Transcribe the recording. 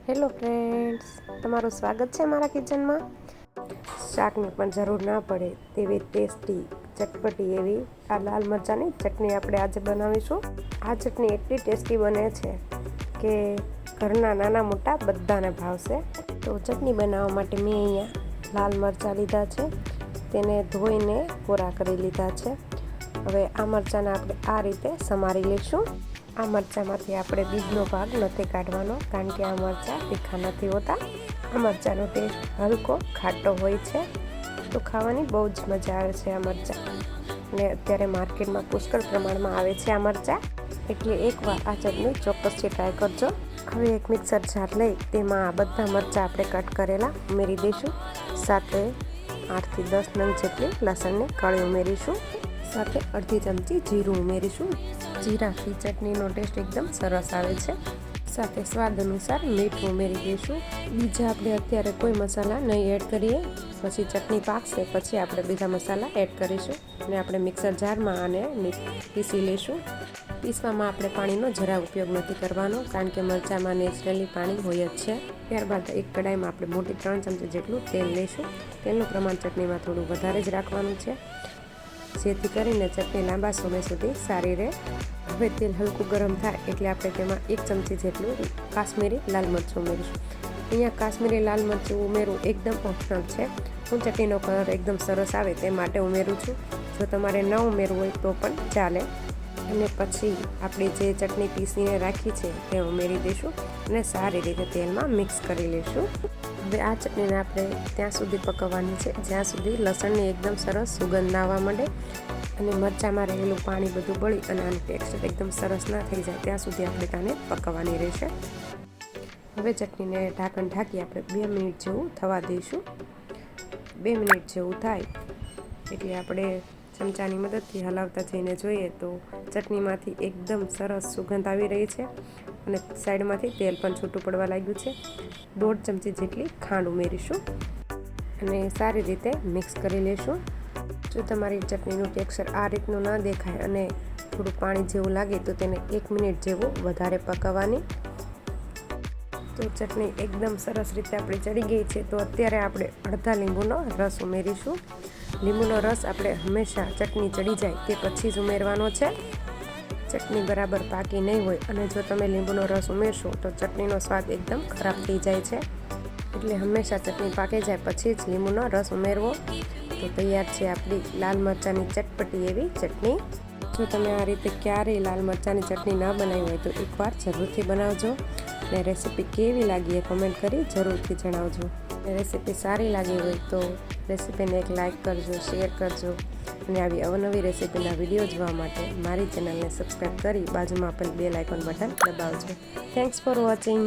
Hello friends, તમારું સ્વાગત છે મારા કિચનમાં. શાકની પણ જરૂર ના પડે તેવી ટેસ્ટી ચટપટી એવી આ લાલ મરચાંની ચટણી આપણે આજે બનાવીશું. આ ચટણી એટલી ટેસ્ટી બને છે કે ઘરના નાના મોટા બધાને ભાવશે. તો ચટણી બનાવવા માટે મેં અહીંયા લાલ મરચાં લીધા છે, તેને ધોઈને કોરા કરી લીધા છે. હવે આ મરચાંને આપણે આ રીતે સમારી લઈશું. આ મરચાંમાંથી આપણે બીજનો ભાગ નથી કાઢવાનો, કારણ કે આ મરચાં તીખા નથી હોતા. આ મરચાંનો ટેસ્ટ હલકો ખાટો હોય છે, તો ખાવાની બહુ જ મજા આવે છે આ મરચાં. અને અત્યારે માર્કેટમાં પુષ્કળ પ્રમાણમાં આવે છે આ મરચાં, એટલે એકવાર આ ચટણી ચોક્કસથી ટ્રાય કરજો. હવે એક મિક્સર જાર લઈ તેમાં આ બધા મરચાં આપણે કટ કરેલા ઉમેરી દઈશું. સાથે 8 થી 10 નંગ જેટલી લસણની કળી ઉમેરીશું. સાથે અડધી ચમચી જીરું ઉમેરીશું. જીરાથી ચટણીનો ટેસ્ટ એકદમ સરસ આવે છે. સાથે સ્વાદ અનુસાર મીઠું ઉમેરી દઈશું. બીજા આપણે અત્યારે કોઈ મસાલા નહીં એડ કરીએ, પછી ચટણી પાકશે પછી આપણે બીજા મસાલા એડ કરીશું. અને આપણે મિક્સર જારમાં આને પીસી લઈશું. પીસવામાં આપણે પાણીનો જરા ઉપયોગ નથી કરવાનો, કારણ કે મરચાંમાં નેચરલી પાણી હોય જ છે. ત્યારબાદ એક કડાઈમાં આપણે મોટી 3 ચમચી જેટલું તેલ લઈશું. તેલનું પ્રમાણ ચટણીમાં થોડું વધારે જ રાખવાનું છે, જેથી કરીને ચટણી લાંબા સમય સુધી સારી રહે. હવે તેલ હલકું ગરમ થાય એટલે આપણે તેમાં 1 ચમચી જેટલું કાશ્મીરી લાલ મરચું ઉમેરીશું. અહીંયા કાશ્મીરી લાલ મરચું ઉમેરવું એકદમ ઓપ્શનલ છે. હું ચટણીનો કલર એકદમ સરસ આવે તે માટે ઉમેરું છું. જો તમારે ન ઉમેરવું હોય તો પણ ચાલે. અને પછી આપણે જે ચટણી પીસીને રાખી છે તે ઉમેરી દઈશું અને સારી રીતે તેલમાં મિક્સ કરી લઈશું. હવે આ ચટણીને આપણે ત્યાં સુધી પકવવાની છે જ્યાં સુધી લસણની એકદમ સરસ સુગંધ આવવા માંડે અને મરચાંમાં રહેલું પાણી બધું બળી અને આનું ટેક્સચર એકદમ સરસ ના થઈ જાય ત્યાં સુધી આપણે તેને પકવવાની રહેશે. હવે ચટણીને ઢાંકણ ઢાંકી આપણે 2 મિનિટ જેવું થવા દઈશું. 2 મિનિટ જેવું થાય એટલે આપણે ચમચાની મદદથી હલાવતા જઈને જોઈએ તો ચટણીમાંથી એકદમ સરસ સુગંધ આવી રહી છે અને સાઈડમાંથી તેલ પણ છૂટું પડવા લાગ્યું છે. 1.5 ચમચી જેટલી ખાંડ ઉમેરીશું અને સારી રીતે મિક્સ કરી લઈશું. જો તમારી ચટણીનું ટેક્સચર આ રીતનું ન દેખાય અને થોડું પાણી જેવું લાગે તો તેને 1 મિનિટ જેવું વધારે પકાવવાની. તો ચટણી એકદમ સરસ રીતે આપણી ચડી ગઈ છે. તો અત્યારે આપણે અડધા લીંબુનો રસ ઉમેરીશું. લીંબુનો રસ આપણે હંમેશા ચટણી ચડી જાય તે પછી જ ઉમેરવાનો છે. ચટણી બરાબર પાકી નહીં હોય અને જો તમે લીંબુનો રસ ઉમેરશો તો ચટણીનો સ્વાદ એકદમ ખરાબ થઈ જાય છે. એટલે હંમેશા ચટણી પાકી જાય પછી જ લીંબુનો રસ ઉમેરવો. તો તૈયાર છે આપણી લાલ મરચાંની ચટપટી એવી ચટણી. જો તમે આ રીતે ક્યારેય લાલ મરચાંની ચટણી ન બનાવી હોય તો એકવાર જરૂરથી બનાવજો. અને રેસીપી કેવી લાગી એ કમેન્ટ કરી જરૂરથી જણાવજો. રેસીપી સારી લાગી હોય તો રેસીપીને એક લાઇક કરજો, શેર કરજો અને આવી અવનવી રેસીપીના વિડીયો જોવા માટે મારી ચેનલને સબસ્ક્રાઈબ કરી બાજુમાં આપેલ બેલ આઇકોન બટન દબાવજો. Thanks for watching.